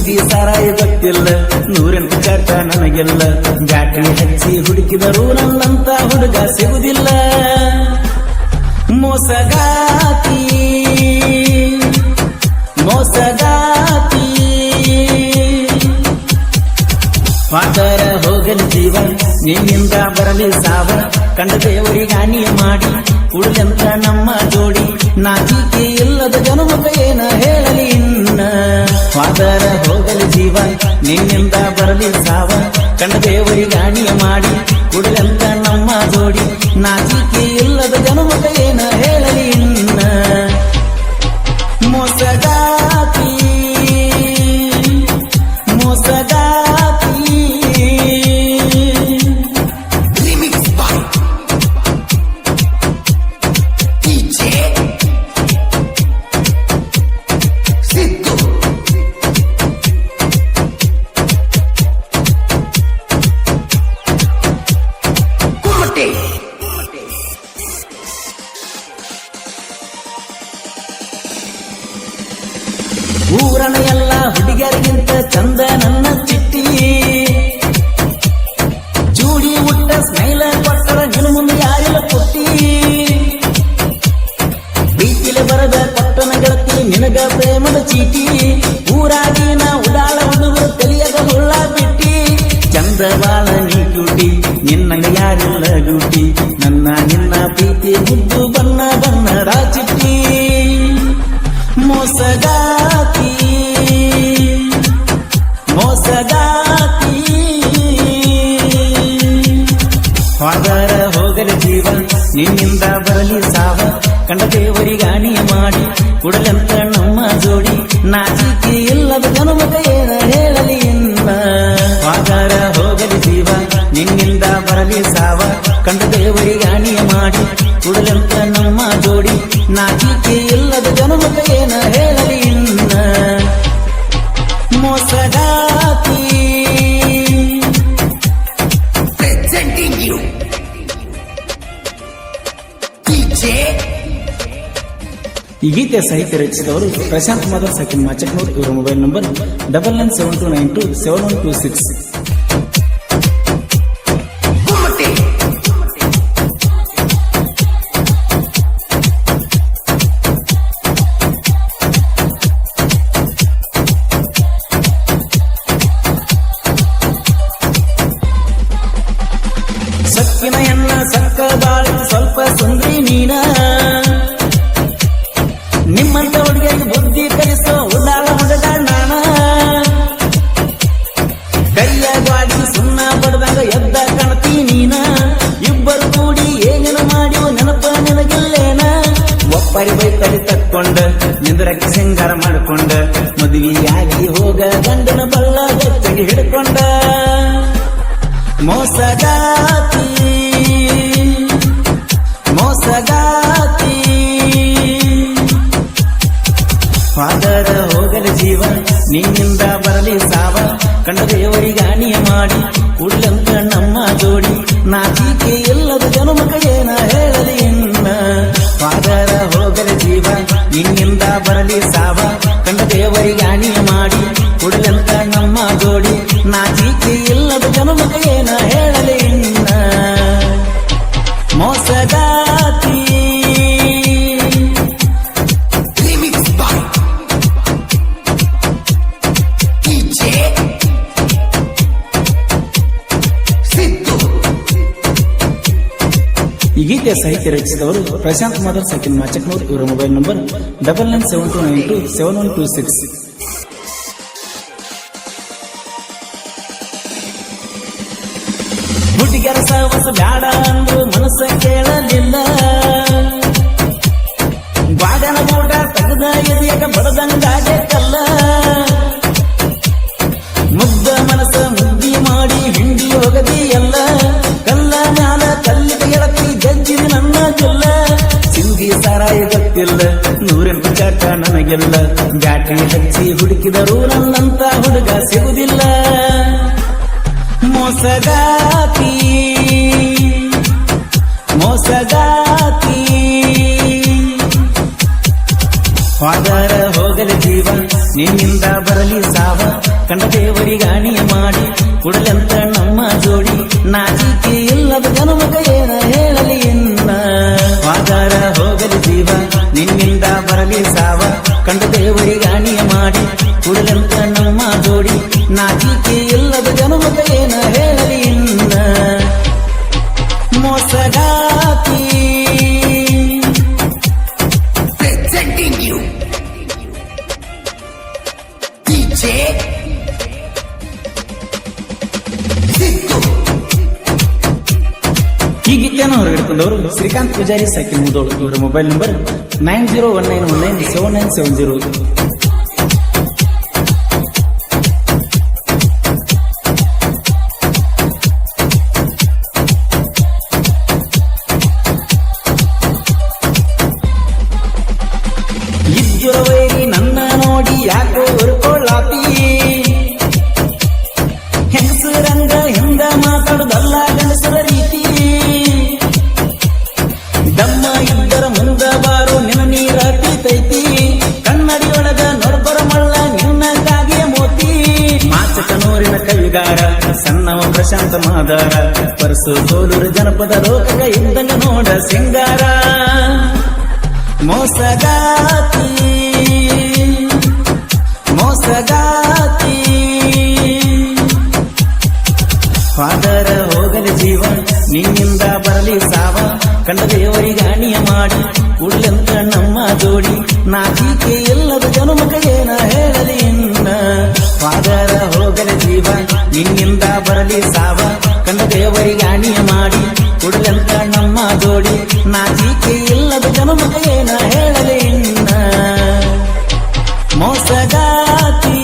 ಸಿಂಗಿ ಸಾರಾಯಿ ಗೊತ್ತಿಲ್ಲ, ನೂರೆಂಟು ಚಟ ನನಗೆಲ್ಲ. ಬ್ಯಾಟ್ರಿ ಹಚ್ಚಿ ಹುಡುಕಿದರೂ ನನ್ನಂತ ಹುಡುಗ ಸಿಗುದಿಲ್ಲ. ಮೋಸಗಾತಿ ಮೋಸಗಾತಿ ವಾದರ ಹೋಗಲಿ ಜೀವ, ನಿನ್ನಿಂದ ಬರಲಿ ಸಾವ. ಕಂಡ ದೇವರಿಗಾನಿ ಮಾಡಿ ಕುಡಿದಂತ ನಮ್ಮ ಜೋಡಿ, ನಾಚಿಕೆ ಇಲ್ಲದ ಜನುಮಕ ಏನ ಹೇಳಲಿ ಇನ್ನ. ವಾದರ ಹೋಗಲಿ ಜೀವ, ನಿನ್ನಿಂದ ಬರಲಿ ಸಾವ. ಕಂಡ ದೇವರಿಗಾನಿ ಮಾಡಿ ಕುಡಿದಂತ ನಮ್ಮ ಜೋಡಿ, ನಾಚಿಕೆ ಇಲ್ಲದ ಜನುಮಕ ಏನ ಹೇಳಲಿ ಇನ್ನ. ಮೋಸಗಾತಿ ಮೋಸಗಾತಿ ಊರನ ಎಲ್ಲ ಹುಡುಗಿಯರಿಗಿಂತ ಚಂದ ನನ್ನ ಚಿಟ್ಟಿ. ಜೂಡಿ ಮುಟ್ಟ ಸ್ಮೈಲ ಕೊಟ್ಟರ ನಿನ್ನ ಮುಂದೆ ಯಾರಿಲ್ಲ ಪುಟ್ಟಿ. ಪ್ರೀತಿಲೆ ಬರದ ಕೊಟ್ಟನ ಗೆಳತಿ ನಿನಗ ಪ್ರೇಮದ ಚೀಟಿ. ಊರಾಗಿನ ಉಡಾಳ ಹುಡುಗರು ತಲಿಯದ ಹುಳ್ಳ ಬಿಟ್ಟಿ. ಚಂದವಾಳ ನೀ ಕ್ಯೂಟಿ, ನಿನ್ನಂಗ ಯಾರಿಲ್ಲ ಡ್ಯೂಟಿ. ನನ್ನ ನಿನ್ನ ಪ್ರೀತಿ ಮುದ್ದು ಬಣ್ಣ ಬಣ್ಣದ ಚಿಟ್ಟಿ. ಮೋಸಗಾತಿ ಮೋಸಗಾತಿ ವಾದರ ಹೋಗಲಿ ಜೀವ, ನಿನ್ನಿಂದ ಬರಲಿ ಸಾವ. ಕಂಡ ದೇವರಿಗಾನಿ ಮಾಡಿ ಕುಡಲಂತ ನಮ್ಮ ಜೋಡಿ, ನಾಚಿಕೆ ಇಲ್ಲದ ಜನುಮಕ ಏನ ಹೇಳಲಿ ಇನ್ನ. ವಾದರ ಹೋಗಲಿ ಜೀವ, ನಿನ್ನಿಂದ ಬರಲಿ ಸಾವ. ಕಂಡ ದೇವರಿಗಾನಿ ಮಾಡಿ ಕುಡಲಂತ ನಮ್ಮ ಜೋಡಿ, ನಾಚಿಕೆ ಇಲ್ಲದ ಜನುಮಕ ಏನ ಹೇಳಲಿ ಇನ್ನ. ಮೋಸಗಾತಿ ಪ್ರೆಸೆಂಟಿಂಗ್ ಯು ಡಿಜೆ. ಈ ಗೀತೆ ಸಾಹಿತ್ಯ ರಚಿಸಿದವರು ಪ್ರಶಾಂತ್ ಮಾಧವ್ ಸೆಕೆಂಡ್ ಮಾಚಕ್ನೂರ್. ಇವರ ಮೊಬೈಲ್ ನಂಬರ್ 9972927126. ಸಕ್ಕಿನ ಎನ್ನ ಸಕ್ಕ ಬಾಳ ಸ್ವಲ್ಪ ಸುಂದ್ರಿ ನೀನ. ನಿಮ್ಮಂತ ಹುಡುಗಿಗೆ ಬುದ್ಧಿ ಕಲಿಸೋ ಉಡಾಳ ಹುಡುಗ ನಾನ. ಕೈಯ ಗಾಡಿ ಸುಣ್ಣ ಬಡದಾಗ ಎದ್ದ ಕಾಣ್ತಿ ನೀನ. ಇಬ್ಬರು ಕೂಡಿ ಏನೇನು ಮಾಡಿ ನೆನಪ ನಿನಗಿಲ್ಲೇನ. ಒಪ್ಪರಿ ಬೈತರಿ ತಕ್ಕೊಂಡ ನಿಂದ್ರಕ್ಕೆ ಸಿಂಗಾರ ಮಾಡಿಕೊಂಡ, ಮದುವೆಯಾಗಿ ಹೋಗ ಗಂಡನ ಬಲ್ಲ ಬೆಚ್ಚಗೆ ಹಿಡ್ಕೊಂಡ. ಮೋಸಗಾತಿ ಮೋಸಗಾತಿ ವಾದರ ಹೋಗಲಿ ಜೀವ, ನಿನ್ನಿಂದ ಬರಲಿ ಸಾವ. ಕಂಡ ದೇವರಿಗಾನಿಯ ಮಾಡಿ ಕುಡ್ಲಂತ ನಮ್ಮ ಜೋಡಿ, ನಾಚಿಕೆ ಇಲ್ಲದ ಜನುಮಕ ಏನ ಹೇಳಲಿ ಇನ್ನ. ವಾದರ ಹೋಗಲಿ ಜೀವ, ನಿನ್ನಿಂದ ಬರಲಿ ಸಾವ. ಕಂಡ ದೇವರಿಗಾನಿಯ ಮಾಡಿ ಕುಡ್ಲಂತ ನಮ್ಮ ಜೋಡಿ, ನಾಚಿಕೆ ಇಲ್ಲದ ಜನುಮಕ ಏನ ಹೇಳಲಿ ಇನ್ನ. ಮೋಸಗಾತಿ ಈ ಗೀತೆ ಸಾಹಿತ್ಯ ರಚಿಸಿದವರು ಪ್ರಶಾಂತ್ ಮಾಧವ್ ಸೆಕೆಂಡ್ ಮಾಚಕ್ನೂರ್. ಇವರ ಮೊಬೈಲ್ ನಂಬರ್ 9972927126. ಹುಡುಗಿಯರ ಸಹವಾಸ ಬ್ಯಾಡ ಅಂದ್ರು ಮನಸ್ಸ ಕೇಳಲಿಲ್ಲ. ಬಾಗನ ಬೋಟ ತೆಗೆದ ಎದೆಯಾಗ ಬಡದಂಗಾಗೆ ಕಲ್ಲ. ಮುಗ್ಧ ಮನಸ್ಸ ಮುದ್ದಿ ಮಾಡಿ ಹಿಂಡಿ ಹೋಗದಿ ಎಲ್ಲ. ಕಲ್ಲ ಮ್ಯಾಲ ಕಲ್ಲಿಗೆ ಗೆಳತಿ ಜಜ್ಜಿದ ನನ್ನ ಜೊಲ್ಲ. ಸಿಂಗಿ ಸಾರಾಯಿ ಗೊತ್ತಿಲ್ಲ, ನೂರೆಂಟು ಚಟ ನನಗೆಲ್ಲ. ಬ್ಯಾಟ್ರಿ ಹಚ್ಚಿ ಹುಡುಕಿದರೂ ನನ್ನಂತ ಹುಡುಗ ಸಿಗುದಿಲ್ಲ. ಮೋಸಗಾತಿ ಮೋಸಗಾತಿ ವಾದರ ಹೋಗಲಿ ಜೀವ, ನಿನ್ನಿಂದ ಬರಲಿ ಸಾವ. ಕಂಡ ದೇವರಿಗಾಣಿಯ ಮಾಡಿ ಕುಡಲಂತ ನಮ್ಮ ಜೋಡಿ ನಾಚಿಕೆ ಇಲ್ಲದ ಜನುಮಕ ಏನ ಹೇಳಲಿ ಇನ್ನ ವಾದಾರ ಹೋಗಲಿ ಜೀವ ನಿನ್ನಿಂದ ಬರಲಿ ಸಾವ ಕಂಡ ದೇವರಿಗಾಣಿಯ ಮಾಡಿ ಕುಡಲಂತ ನಮ್ಮ ಜೋಡಿ ನಾಚಿಕೆ ಇಲ್ಲದ ಜನುಮಕ ಏನ ಹೇಳಲಿ ಇನ್ನ ಮೋಸಗಾತಿ Presenting you DJ Sidhu. ಈ ಗೀತೆಯನ್ನು ಹೊರಗಿಡ್ಕೊಂಡವರು ಶ್ರೀಕಾಂತ್ ಪೂಜಾರಿ ಸಾಕಿ ಮುದೋಳು. ಇವರ ಮೊಬೈಲ್ ನಂಬರ್ 9019197970. ಇದ್ದುರವೈರಿ ನನ್ನ ನೋಡಿ ಯಾಕೋ ಹುರ್ಕೊಳ್ಳಾತಿ ಹೆಂಗಸರಂಗ ಹಿಂದ ಮಾತಾಡುದಲ್ಲ ಗಂಡಸರ ರೀತಿ ದಮ್ಮ ಇದ್ದರ ಮುಂದ ಬಾರೋ ನಿನ್ನ ನೀರ ತೀತೈತಿ ಕನ್ನಡಿಯೊಳಗ ನೋಡ್ಬರ ಮಳ್ಳ ನಿನ್ನಕ್ಕಾಗಿಯ ಮೋತಿ ಮಾಚಕನೂರಿನ ಕವಿಗಾರ ಸಣ್ಣವ ಪ್ರಶಾಂತ ಮಾದಾರ ಪರಸು ಸೋಲೂರು ಜನಪದ ಲೋಕಗ ಇದ್ದಂಗ ನೋಡ ಸಿಂಗಾರ ಮೋಸಗಾತಿ ಮೋಸಗಾತಿ ಫಾದರ ಹೋಗಲಿ ಜೀವ ನಿನ್ನಿಂದ ಬರಲಿ ಸಾವ ಕಂಡ ದೇವರಿಗಾಣಿಯ ಮಾಡಿ ಉಳ್ಳಂತ ನಮ್ಮ ಜೋಡಿ ನಾಚಿಕೆ ಇಲ್ಲದ ಜನುಮಕ ಏನ ಹೇಳಲಿ ಇನ್ನ ಫಾದರ ಹೋಗಲಿ ಜೀವ ನಿನ್ನಿಂದ ಬರಲಿ ಸಾವ ಕಂಡ ದೇವರಿಗಾಣಿಯ ಮಾಡಿ ಉಳ್ಳಂತ ನಮ್ಮ ಜೋಡಿ ನಾಚಿಕೆ ಇಲ್ಲದ ಜನುಮಕ ಏನ ಹೇಳಲಿ ಇನ್ನ ಮೋಸಗಾತಿ